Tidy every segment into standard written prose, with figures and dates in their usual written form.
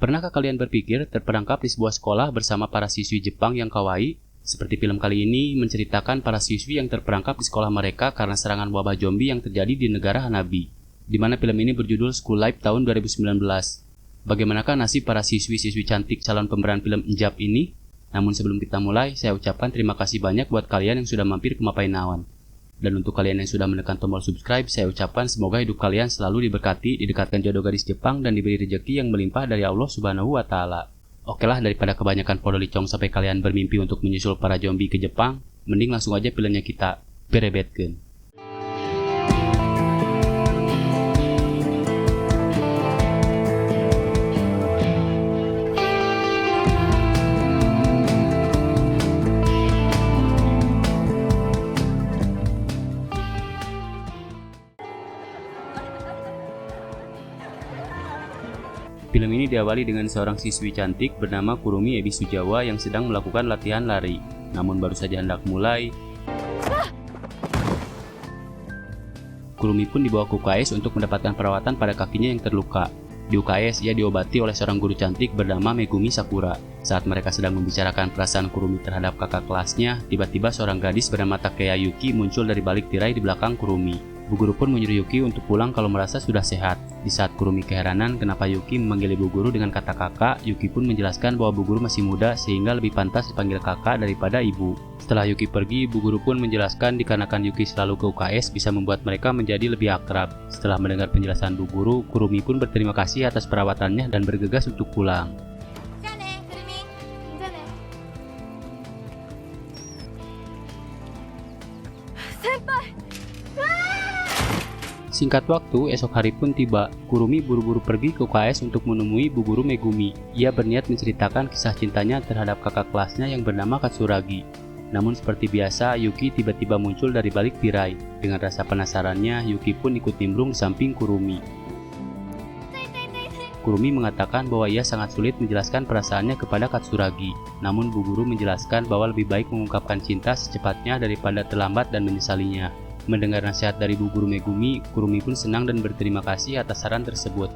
Pernahkah kalian berpikir terperangkap di sebuah sekolah bersama para siswi Jepang yang kawaii? Seperti film kali ini menceritakan para siswi yang terperangkap di sekolah mereka karena serangan wabah zombie yang terjadi di negara Hanabi, di mana film ini berjudul School Life tahun 2019. Bagaimanakah nasib para siswi-siswi cantik calon pemeran film Enjab ini? Namun sebelum kita mulai, saya ucapkan terima kasih banyak buat kalian yang sudah mampir ke Mapainawan. Dan untuk kalian yang sudah menekan tombol subscribe, saya ucapkan semoga hidup kalian selalu diberkati, didekatkan jodoh gadis Jepang, dan diberi rezeki yang melimpah dari Allah Subhanahu wa Ta'ala. Oke lah, daripada kebanyakan podolicong sampai kalian bermimpi untuk menyusul para zombie ke Jepang, mending langsung aja filmnya kita berebetkeun. Film ini diawali dengan seorang siswi cantik bernama Kurumi Ebi Sujawa yang sedang melakukan latihan lari. Namun baru saja hendak mulai, Kurumi pun dibawa ke UKS untuk mendapatkan perawatan pada kakinya yang terluka. Di UKS, ia diobati oleh seorang guru cantik bernama Megumi Sakura. Saat mereka sedang membicarakan perasaan Kurumi terhadap kakak kelasnya, tiba-tiba seorang gadis bernama Takeya Yuki muncul dari balik tirai di belakang Kurumi. Bu guru pun menyuruh Yuki untuk pulang kalau merasa sudah sehat. Di saat Kurumi keheranan kenapa Yuki memanggil ibu guru dengan kata kakak, Yuki pun menjelaskan bahwa bu guru masih muda sehingga lebih pantas dipanggil kakak daripada ibu. Setelah Yuki pergi, bu guru pun menjelaskan dikarenakan Yuki selalu ke UKS bisa membuat mereka menjadi lebih akrab. Setelah mendengar penjelasan bu guru, Kurumi pun berterima kasih atas perawatannya dan bergegas untuk pulang. Singkat waktu, esok hari pun tiba. Kurumi buru-buru pergi ke UKS untuk menemui bu guru Megumi. Ia berniat menceritakan kisah cintanya terhadap kakak kelasnya yang bernama Katsuragi. Namun seperti biasa, Yuki tiba-tiba muncul dari balik tirai. Dengan rasa penasarannya, Yuki pun ikut nimbrung di samping Kurumi. Kurumi mengatakan bahwa ia sangat sulit menjelaskan perasaannya kepada Katsuragi. Namun bu guru menjelaskan bahwa lebih baik mengungkapkan cinta secepatnya daripada terlambat dan menyesalinya. Mendengar nasihat dari bu guru Megumi, Kurumi pun senang dan berterima kasih atas saran tersebut.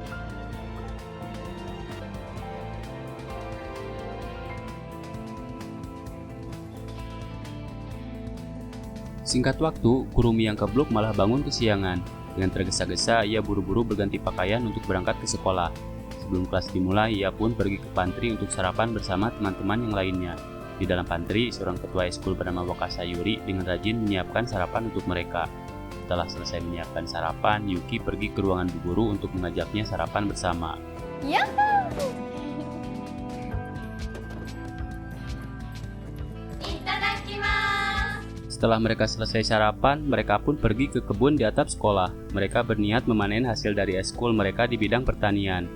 Singkat waktu, Kurumi yang kebluk malah bangun kesiangan. Dengan tergesa-gesa, ia buru-buru berganti pakaian untuk berangkat ke sekolah. Sebelum kelas dimulai, ia pun pergi ke pantry untuk sarapan bersama teman-teman yang lainnya. Di dalam pantry, seorang ketua eskul bernama Wakasa Yuri dengan rajin menyiapkan sarapan untuk mereka. Setelah selesai menyiapkan sarapan, Yuki pergi ke ruangan bu guru untuk mengajaknya sarapan bersama. Yahoo! Setelah mereka selesai sarapan, mereka pun pergi ke kebun di atap sekolah. Mereka berniat memanen hasil dari eskul mereka di bidang pertanian.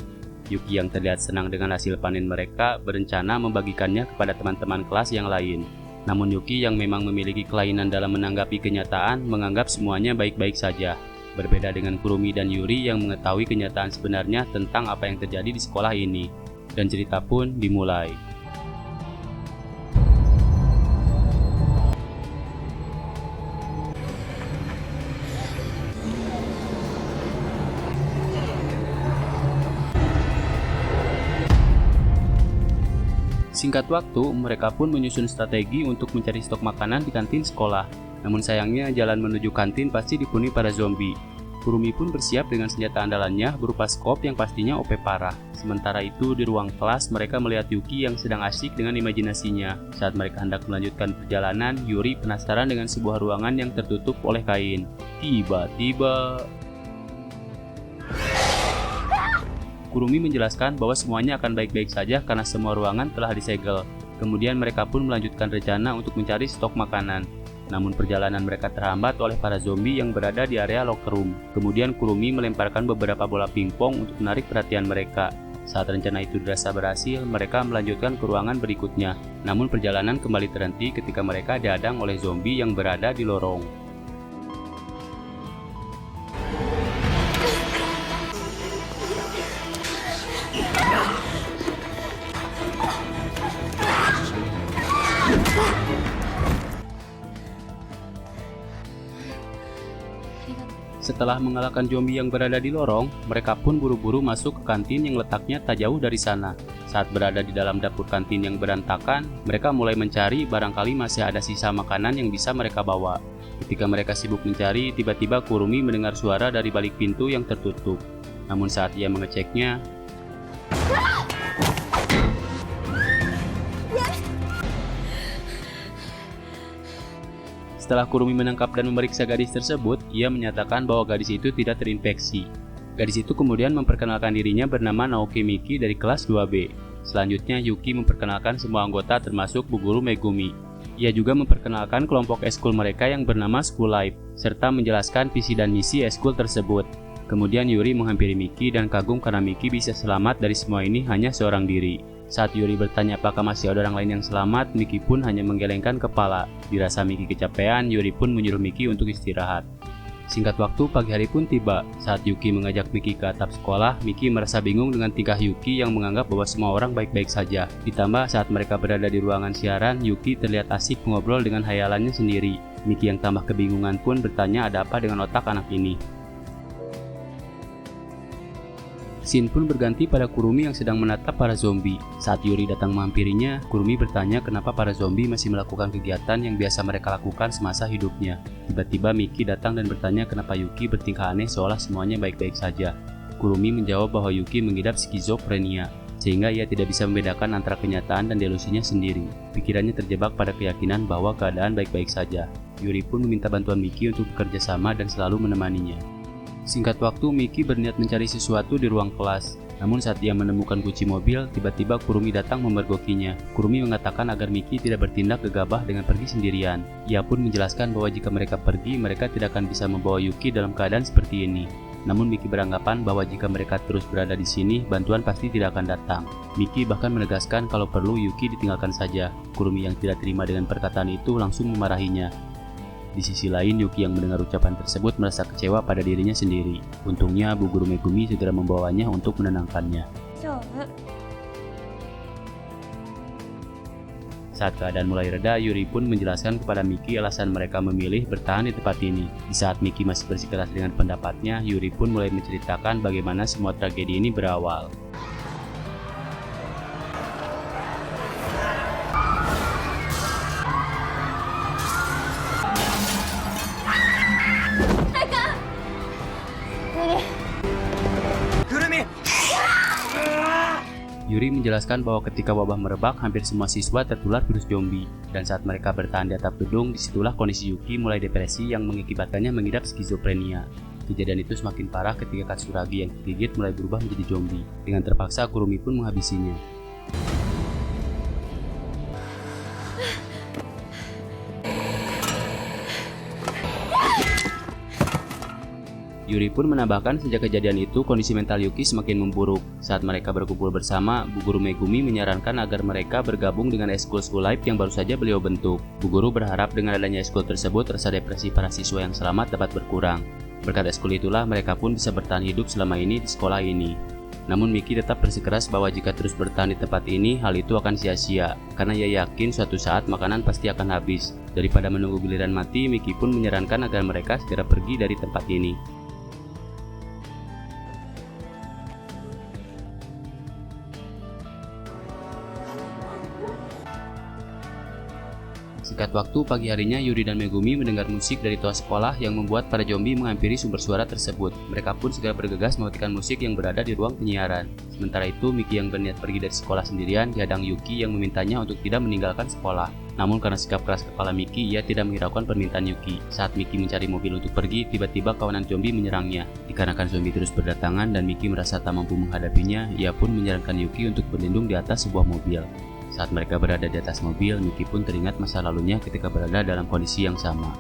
Yuki yang terlihat senang dengan hasil panen mereka berencana membagikannya kepada teman-teman kelas yang lain. Namun Yuki yang memang memiliki kelainan dalam menanggapi kenyataan menganggap semuanya baik-baik saja. Berbeda dengan Kurumi dan Yuri yang mengetahui kenyataan sebenarnya tentang apa yang terjadi di sekolah ini. Dan cerita pun dimulai. Singkat waktu, mereka pun menyusun strategi untuk mencari stok makanan di kantin sekolah. Namun sayangnya, jalan menuju kantin pasti dipenuhi para zombie. Kurumi pun bersiap dengan senjata andalannya berupa skop yang pastinya OP parah. Sementara itu, di ruang kelas, mereka melihat Yuki yang sedang asyik dengan imajinasinya. Saat mereka hendak melanjutkan perjalanan, Yuri penasaran dengan sebuah ruangan yang tertutup oleh kain. Tiba-tiba Kurumi menjelaskan bahwa semuanya akan baik-baik saja karena semua ruangan telah disegel. Kemudian mereka pun melanjutkan rencana untuk mencari stok makanan. Namun perjalanan mereka terhambat oleh para zombie yang berada di area locker room. Kemudian Kurumi melemparkan beberapa bola pingpong untuk menarik perhatian mereka. Saat rencana itu dirasa berhasil, mereka melanjutkan ke ruangan berikutnya. Namun perjalanan kembali terhenti ketika mereka dihadang oleh zombie yang berada di lorong. Setelah mengalahkan zombie yang berada di lorong, mereka pun buru-buru masuk ke kantin yang letaknya tak jauh dari sana. Saat berada di dalam dapur kantin yang berantakan, mereka mulai mencari barangkali masih ada sisa makanan yang bisa mereka bawa. Ketika mereka sibuk mencari, tiba-tiba Kurumi mendengar suara dari balik pintu yang tertutup. Namun saat ia mengeceknya, setelah Kurumi menangkap dan memeriksa gadis tersebut, ia menyatakan bahwa gadis itu tidak terinfeksi. Gadis itu kemudian memperkenalkan dirinya bernama Naoki Miki dari kelas 2B. Selanjutnya, Yuki memperkenalkan semua anggota termasuk Bu Guru Megumi. Ia juga memperkenalkan kelompok eskul mereka yang bernama School Life, serta menjelaskan visi dan misi eskul tersebut. Kemudian Yuri menghampiri Miki dan kagum karena Miki bisa selamat dari semua ini hanya seorang diri. Saat Yuri bertanya apakah masih ada orang lain yang selamat, Miki pun hanya menggelengkan kepala. Dirasa Miki kecapean, Yuri pun menyuruh Miki untuk istirahat. Singkat waktu, pagi hari pun tiba. Saat Yuki mengajak Miki ke atap sekolah, Miki merasa bingung dengan tingkah Yuki yang menganggap bahwa semua orang baik-baik saja. Ditambah saat mereka berada di ruangan siaran, Yuki terlihat asik mengobrol dengan hayalannya sendiri. Miki yang tambah kebingungan pun bertanya ada apa dengan otak anak ini. Scene pun berganti pada Kurumi yang sedang menatap para zombie. Saat Yuri datang menghampirinya, Kurumi bertanya kenapa para zombie masih melakukan kegiatan yang biasa mereka lakukan semasa hidupnya. Tiba-tiba Miki datang dan bertanya kenapa Yuki bertingkah aneh seolah semuanya baik-baik saja. Kurumi menjawab bahwa Yuki mengidap skizofrenia, sehingga ia tidak bisa membedakan antara kenyataan dan delusinya sendiri. Pikirannya terjebak pada keyakinan bahwa keadaan baik-baik saja. Yuri pun meminta bantuan Miki untuk bekerja sama dan selalu menemaninya. Singkat waktu, Miki berniat mencari sesuatu di ruang kelas. Namun saat ia menemukan kunci mobil, tiba-tiba Kurumi datang memergokinya. Kurumi mengatakan agar Miki tidak bertindak gegabah dengan pergi sendirian. Ia pun menjelaskan bahwa jika mereka pergi, mereka tidak akan bisa membawa Yuki dalam keadaan seperti ini. Namun Miki beranggapan bahwa jika mereka terus berada di sini, bantuan pasti tidak akan datang. Miki bahkan menegaskan kalau perlu Yuki ditinggalkan saja. Kurumi yang tidak terima dengan perkataan itu langsung memarahinya. Di sisi lain, Yuki yang mendengar ucapan tersebut merasa kecewa pada dirinya sendiri. Untungnya, Bu Guru Megumi segera membawanya untuk menenangkannya. Saat keadaan mulai reda, Yuri pun menjelaskan kepada Miki alasan mereka memilih bertahan di tempat ini. Di saat Miki masih bersikeras dengan pendapatnya, Yuri pun mulai menceritakan bagaimana semua tragedi ini berawal. Yuri menjelaskan bahwa ketika wabah merebak, hampir semua siswa tertular virus zombie. Dan saat mereka bertahan di atap gedung, disitulah kondisi Yuki mulai depresi yang mengakibatkannya mengidap skizofrenia. Kejadian itu semakin parah ketika Katsuragi yang tergigit mulai berubah menjadi zombie. Dengan terpaksa, Kurumi pun menghabisinya. Yuri pun menambahkan sejak kejadian itu kondisi mental Yuki semakin memburuk. Saat mereka berkumpul bersama, Bu Guru Megumi menyarankan agar mereka bergabung dengan eskul School Life yang baru saja beliau bentuk. Bu Guru berharap dengan adanya eskul tersebut rasa depresi para siswa yang selamat dapat berkurang. Berkat eskul itulah mereka pun bisa bertahan hidup selama ini di sekolah ini. Namun Miki tetap bersikeras bahwa jika terus bertahan di tempat ini, hal itu akan sia-sia. Karena ia yakin suatu saat makanan pasti akan habis. Daripada menunggu giliran mati, Miki pun menyarankan agar mereka segera pergi dari tempat ini. Singkat waktu, pagi harinya Yuri dan Megumi mendengar musik dari toa sekolah yang membuat para zombie menghampiri sumber suara tersebut. Mereka pun segera bergegas mematikan musik yang berada di ruang penyiaran. Sementara itu, Miki yang berniat pergi dari sekolah sendirian dihadang Yuki yang memintanya untuk tidak meninggalkan sekolah. Namun karena sikap keras kepala Miki, ia tidak menghiraukan permintaan Yuki. Saat Miki mencari mobil untuk pergi, tiba-tiba kawanan zombie menyerangnya. Dikarenakan zombie terus berdatangan dan Miki merasa tak mampu menghadapinya, ia pun menyarankan Yuki untuk berlindung di atas sebuah mobil. Saat mereka berada di atas mobil, Miki pun teringat masa lalunya ketika berada dalam kondisi yang sama.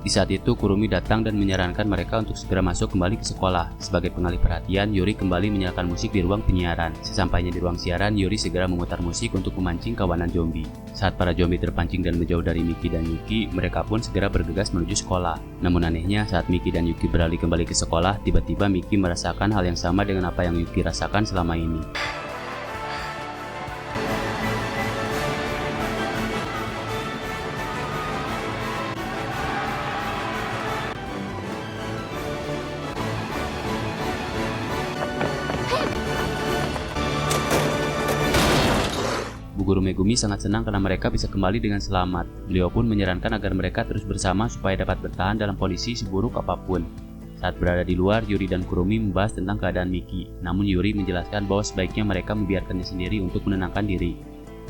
Di saat itu, Kurumi datang dan menyarankan mereka untuk segera masuk kembali ke sekolah. Sebagai pengalih perhatian, Yuri kembali menyalakan musik di ruang penyiaran. Sesampainya di ruang siaran, Yuri segera memutar musik untuk memancing kawanan zombie. Saat para zombie terpancing dan menjauh dari Miki dan Yuki, mereka pun segera bergegas menuju sekolah. Namun anehnya, saat Miki dan Yuki beralih kembali ke sekolah, tiba-tiba Miki merasakan hal yang sama dengan apa yang Yuki rasakan selama ini. Guru Megumi sangat senang karena mereka bisa kembali dengan selamat. Beliau pun menyarankan agar mereka terus bersama supaya dapat bertahan dalam kondisi seburuk apapun. Saat berada di luar, Yuri dan Kurumi membahas tentang keadaan Miki. Namun Yuri menjelaskan bahwa sebaiknya mereka membiarkannya sendiri untuk menenangkan diri.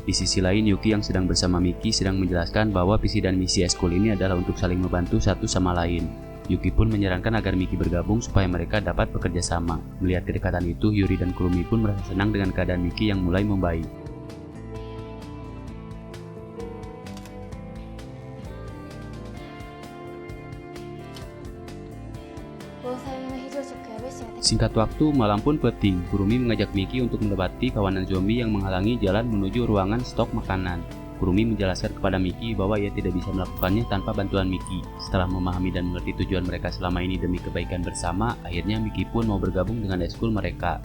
Di sisi lain, Yuki yang sedang bersama Miki sedang menjelaskan bahwa visi dan misi eskul ini adalah untuk saling membantu satu sama lain. Yuki pun menyarankan agar Miki bergabung supaya mereka dapat bekerja sama. Melihat kedekatan itu, Yuri dan Kurumi pun merasa senang dengan keadaan Miki yang mulai membaik. Singkat waktu, malam pun peting. Kurumi mengajak Miki untuk mendapati kawanan zombie yang menghalangi jalan menuju ruangan stok makanan. Kurumi menjelaskan kepada Miki bahwa ia tidak bisa melakukannya tanpa bantuan Miki. Setelah memahami dan mengerti tujuan mereka selama ini demi kebaikan bersama, akhirnya Miki pun mau bergabung dengan eskul mereka.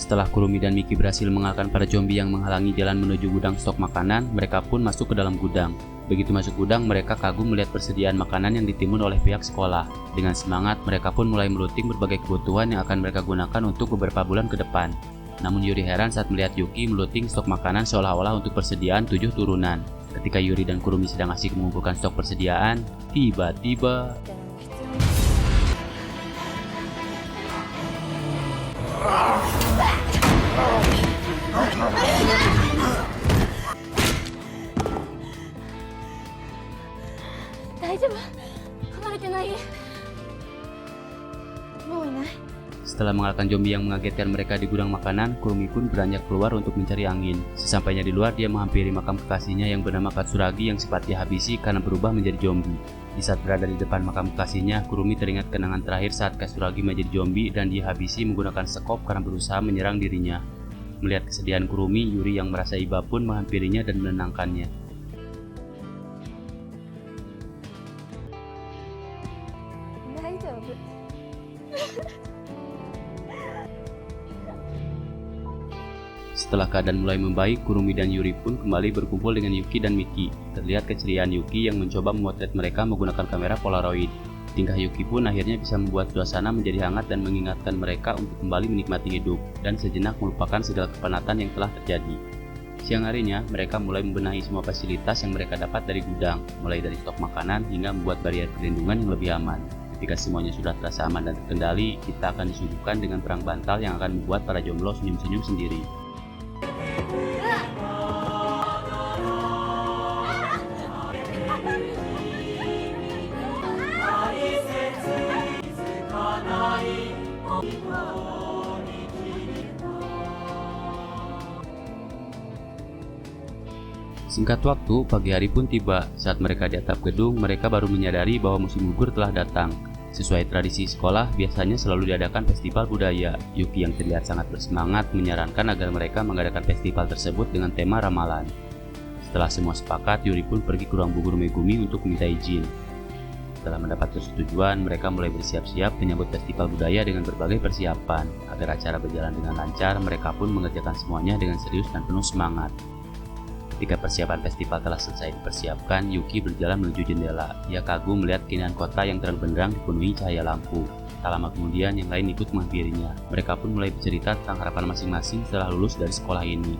Setelah Kurumi dan Miki berhasil mengalahkan para zombie yang menghalangi jalan menuju gudang stok makanan, mereka pun masuk ke dalam gudang. Begitu masuk gudang, mereka kagum melihat persediaan makanan yang ditimbun oleh pihak sekolah. Dengan semangat, mereka pun mulai meluting berbagai kebutuhan yang akan mereka gunakan untuk beberapa bulan ke depan. Namun Yuri heran saat melihat Yuki meluting stok makanan seolah-olah untuk persediaan 7 turunan. Ketika Yuri dan Kurumi sedang asik mengumpulkan stok persediaan, tiba-tiba... Setelah mengalahkan zombie yang mengagetkan mereka di gudang makanan, Kurumi pun beranjak keluar untuk mencari angin. Sesampainya di luar, dia menghampiri makam kekasihnya yang bernama Katsuragi yang sempat dihabisi karena berubah menjadi zombie. Di saat berada di depan makam kekasihnya, Kurumi teringat kenangan terakhir saat Katsuragi menjadi zombie dan dihabisi menggunakan sekop karena berusaha menyerang dirinya. Melihat kesedihan Kurumi, Yuri yang merasa iba pun menghampirinya dan menenangkannya. Setelah keadaan mulai membaik, Kurumi dan Yuri pun kembali berkumpul dengan Yuki dan Miki. Terlihat keceriaan Yuki yang mencoba memotret mereka menggunakan kamera Polaroid. Tingkah Yuki pun akhirnya bisa membuat suasana menjadi hangat dan mengingatkan mereka untuk kembali menikmati hidup dan sejenak melupakan segala kepenatan yang telah terjadi. Siang harinya, mereka mulai membenahi semua fasilitas yang mereka dapat dari gudang, mulai dari stok makanan hingga membuat barrier perlindungan yang lebih aman. Ketika semuanya sudah terasa aman dan terkendali, kita akan disuguhkan dengan perang bantal yang akan membuat para jomblo senyum-senyum sendiri. Singkat waktu, pagi hari pun tiba. Saat mereka di atap gedung, mereka baru menyadari bahwa musim gugur telah datang. Sesuai tradisi sekolah, biasanya selalu diadakan festival budaya. Yuki yang terlihat sangat bersemangat menyarankan agar mereka mengadakan festival tersebut dengan tema ramalan. Setelah semua sepakat, Yuri pun pergi ke ruang Guru Megumi untuk meminta izin. Setelah mendapat persetujuan, mereka mulai bersiap-siap menyambut festival budaya dengan berbagai persiapan. Agar acara berjalan dengan lancar, mereka pun mengerjakan semuanya dengan serius dan penuh semangat. Ketika persiapan festival telah selesai dipersiapkan, Yuki berjalan menuju jendela. Ia kagum melihat keindahan kota yang terang benderang dipenuhi cahaya lampu. Tak lama kemudian, yang lain ikut menghampirinya. Mereka pun mulai bercerita tentang harapan masing-masing setelah lulus dari sekolah ini.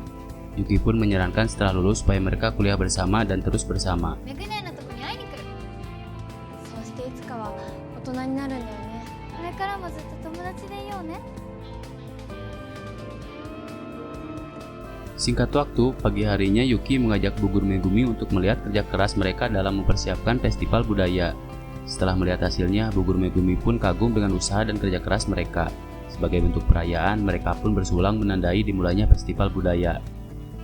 Yuki pun menyarankan setelah lulus supaya mereka kuliah bersama dan terus bersama. Singkat waktu, pagi harinya Yuki mengajak Bu Guru Megumi untuk melihat kerja keras mereka dalam mempersiapkan festival budaya. Setelah melihat hasilnya, Bu Guru Megumi pun kagum dengan usaha dan kerja keras mereka. Sebagai bentuk perayaan, mereka pun bersulang menandai dimulainya festival budaya.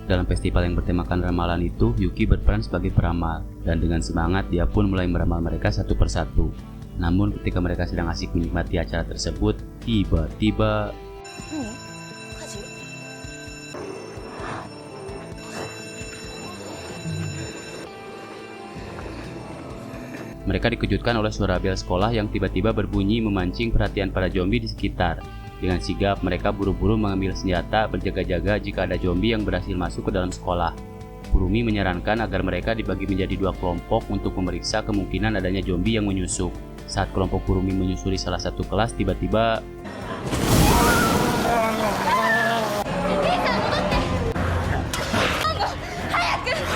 Dalam festival yang bertemakan ramalan itu, Yuki berperan sebagai peramal, dan dengan semangat dia pun mulai meramal mereka satu persatu. Namun ketika mereka sedang asik menikmati acara tersebut, tiba-tiba... Mereka dikejutkan oleh suara bel sekolah yang tiba-tiba berbunyi memancing perhatian para zombie di sekitar. Dengan sigap, mereka buru-buru mengambil senjata berjaga-jaga jika ada zombie yang berhasil masuk ke dalam sekolah. Kurumi menyarankan agar mereka dibagi menjadi 2 kelompok untuk memeriksa kemungkinan adanya zombie yang menyusup. Saat kelompok Kurumi menyusuri salah satu kelas, tiba-tiba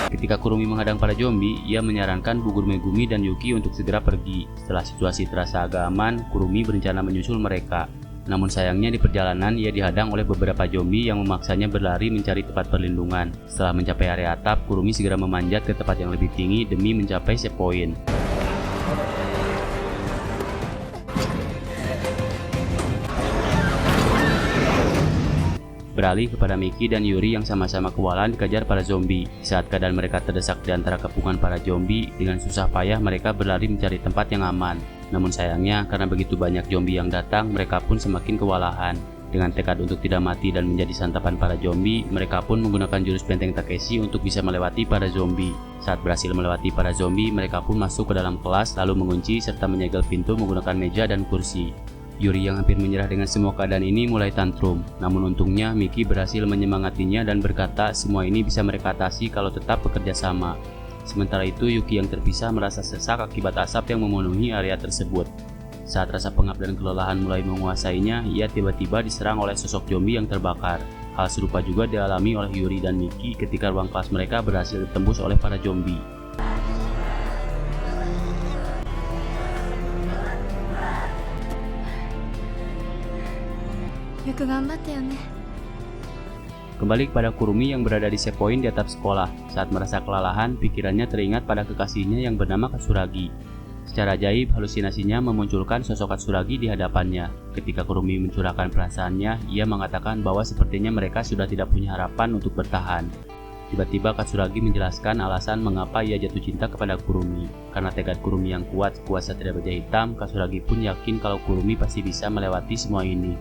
ketika Kurumi menghadang para zombie, ia menyarankan Bu Guru Megumi dan Yuki untuk segera pergi. Setelah situasi terasa agak aman, Kurumi berencana menyusul mereka. Namun sayangnya di perjalanan ia dihadang oleh beberapa zombie yang memaksanya berlari mencari tempat perlindungan. Setelah mencapai area atap, Kurumi segera memanjat ke tempat yang lebih tinggi demi mencapai save point. Beralih kepada Miki dan Yuri yang sama-sama kewalahan dikejar para zombie. Saat keadaan mereka terdesak di antara kepungan para zombie, dengan susah payah mereka berlari mencari tempat yang aman. Namun sayangnya, karena begitu banyak zombie yang datang, mereka pun semakin kewalahan. Dengan tekad untuk tidak mati dan menjadi santapan para zombie, mereka pun menggunakan jurus benteng Takeshi untuk bisa melewati para zombie. Saat berhasil melewati para zombie, mereka pun masuk ke dalam kelas lalu mengunci serta menyegel pintu menggunakan meja dan kursi. Yuri yang hampir menyerah dengan semua keadaan ini mulai tantrum. Namun untungnya Miki berhasil menyemangatinya dan berkata semua ini bisa mereka atasi kalau tetap bekerja sama. Sementara itu Yuki yang terpisah merasa sesak akibat asap yang memenuhi area tersebut. Saat rasa pengap dan kelelahan mulai menguasainya, ia tiba-tiba diserang oleh sosok zombie yang terbakar. Hal serupa juga dialami oleh Yuri dan Miki ketika ruang kelas mereka berhasil ditembus oleh para zombie. Kembali kepada Kurumi yang berada di save point di atap sekolah. Saat merasa kelelahan, pikirannya teringat pada kekasihnya yang bernama Katsuragi. Secara ajaib, halusinasinya memunculkan sosok Katsuragi di hadapannya. Ketika Kurumi mencurahkan perasaannya, ia mengatakan bahwa sepertinya mereka sudah tidak punya harapan untuk bertahan. Tiba-tiba Katsuragi menjelaskan alasan mengapa ia jatuh cinta kepada Kurumi. Karena tekad Kurumi yang kuat, kuasa Satria Baja Hitam, Katsuragi pun yakin kalau Kurumi pasti bisa melewati semua ini.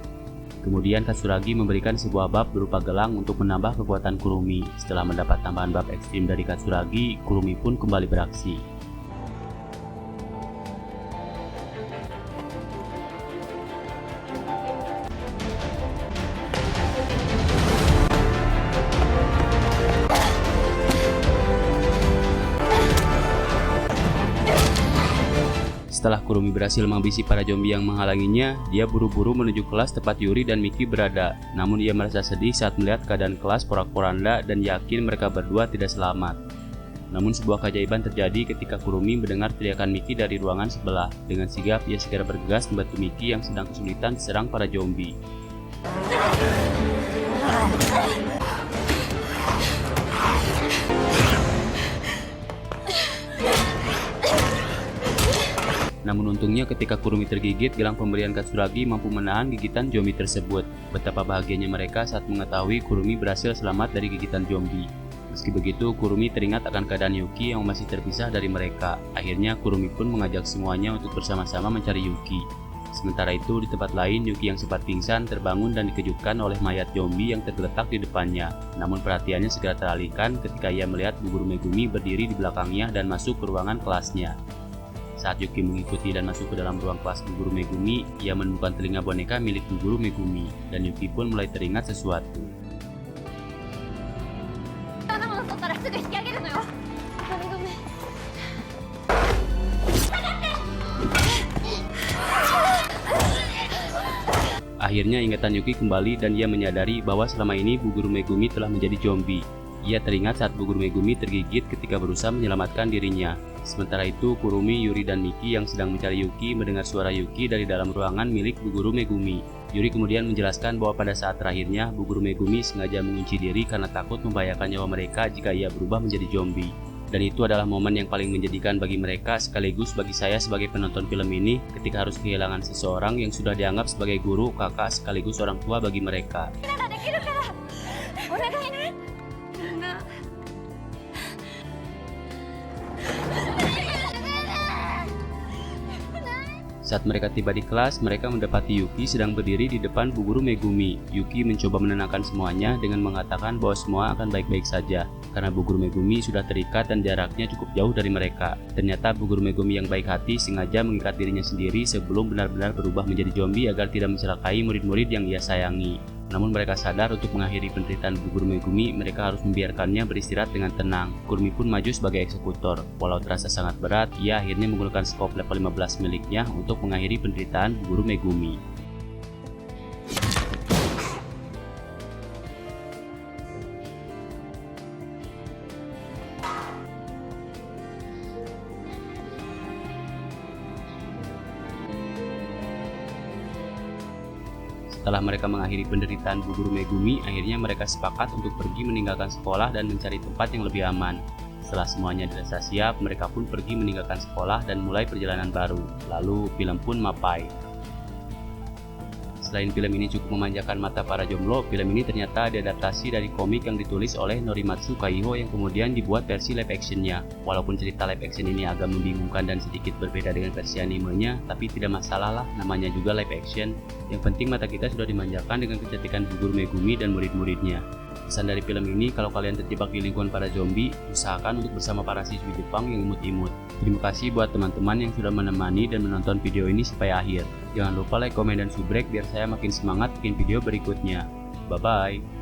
Kemudian Katsuragi memberikan sebuah bab berupa gelang untuk menambah kekuatan Kurumi. Setelah mendapat tambahan bab ekstrim dari Katsuragi, Kurumi pun kembali beraksi. Setelah Kurumi berhasil menghabisi para zombie yang menghalanginya, dia buru-buru menuju kelas tempat Yuri dan Miki berada. Namun ia merasa sedih saat melihat keadaan kelas porak-poranda dan yakin mereka berdua tidak selamat. Namun sebuah keajaiban terjadi ketika Kurumi mendengar teriakan Miki dari ruangan sebelah. Dengan sigap, ia segera bergegas membantu Miki yang sedang kesulitan diserang para zombie. Namun untungnya ketika Kurumi tergigit, gelang pemberian Katsuragi mampu menahan gigitan zombie tersebut. Betapa bahagianya mereka saat mengetahui Kurumi berhasil selamat dari gigitan zombie. Meski begitu, Kurumi teringat akan keadaan Yuki yang masih terpisah dari mereka. Akhirnya Kurumi pun mengajak semuanya untuk bersama-sama mencari Yuki. Sementara itu, di tempat lain, Yuki yang sempat pingsan terbangun dan dikejutkan oleh mayat zombie yang tergeletak di depannya. Namun perhatiannya segera teralihkan ketika ia melihat Bu Guru Megumi berdiri di belakangnya dan masuk ke ruangan kelasnya. Saat Yuki mengikuti dan masuk ke dalam ruang kelas Bu Guru Megumi, ia menemukan telinga boneka milik Bu Guru Megumi, dan Yuki pun mulai teringat sesuatu. Akhirnya ingatan Yuki kembali dan ia menyadari bahwa selama ini Bu Guru Megumi telah menjadi zombie. Ia teringat saat Bu Guru Megumi tergigit ketika berusaha menyelamatkan dirinya. Sementara itu, Kurumi, Yuri, dan Miki yang sedang mencari Yuki mendengar suara Yuki dari dalam ruangan milik Bu Guru Megumi. Yuri kemudian menjelaskan bahwa pada saat terakhirnya, Bu Guru Megumi sengaja mengunci diri karena takut membahayakan nyawa mereka jika ia berubah menjadi zombie. Dan itu adalah momen yang paling menjadikan bagi mereka sekaligus bagi saya sebagai penonton film ini ketika harus kehilangan seseorang yang sudah dianggap sebagai guru, kakak, sekaligus orang tua bagi mereka. Saat mereka tiba di kelas, mereka mendapati Yuki sedang berdiri di depan Bu Guru Megumi. Yuki mencoba menenangkan semuanya dengan mengatakan bahwa semua akan baik-baik saja, karena Bu Guru Megumi sudah terikat dan jaraknya cukup jauh dari mereka. Ternyata Bu Guru Megumi yang baik hati sengaja mengikat dirinya sendiri sebelum benar-benar berubah menjadi zombie agar tidak mencelakai murid-murid yang ia sayangi. Namun mereka sadar untuk mengakhiri penderitaan Bu Guru Megumi, mereka harus membiarkannya beristirahat dengan tenang. Kurumi pun maju sebagai eksekutor. Walau terasa sangat berat, ia akhirnya menggunakan skop level 15 miliknya untuk mengakhiri penderitaan Bu Guru Megumi. Setelah mereka mengakhiri penderitaan Bu Guru Megumi, akhirnya mereka sepakat untuk pergi meninggalkan sekolah dan mencari tempat yang lebih aman. Setelah semuanya dirasa siap, mereka pun pergi meninggalkan sekolah dan mulai perjalanan baru. Lalu film pun mapai. Selain film ini cukup memanjakan mata para jomblo, film ini ternyata diadaptasi dari komik yang ditulis oleh Norimatsu Kaiho yang kemudian dibuat versi live actionnya. Walaupun cerita live action ini agak membingungkan dan sedikit berbeda dengan versi animenya, tapi tidak masalah lah, namanya juga live action. Yang penting mata kita sudah dimanjakan dengan kecantikan Bu Guru Megumi dan murid-muridnya. Pesan dari film ini, kalau kalian terjebak di lingkungan para zombie, usahakan untuk bersama para siswi Jepang yang imut-imut. Terima kasih buat teman-teman yang sudah menemani dan menonton video ini sampai akhir. Jangan lupa like, komen, dan subrek biar saya makin semangat bikin video berikutnya. Bye-bye.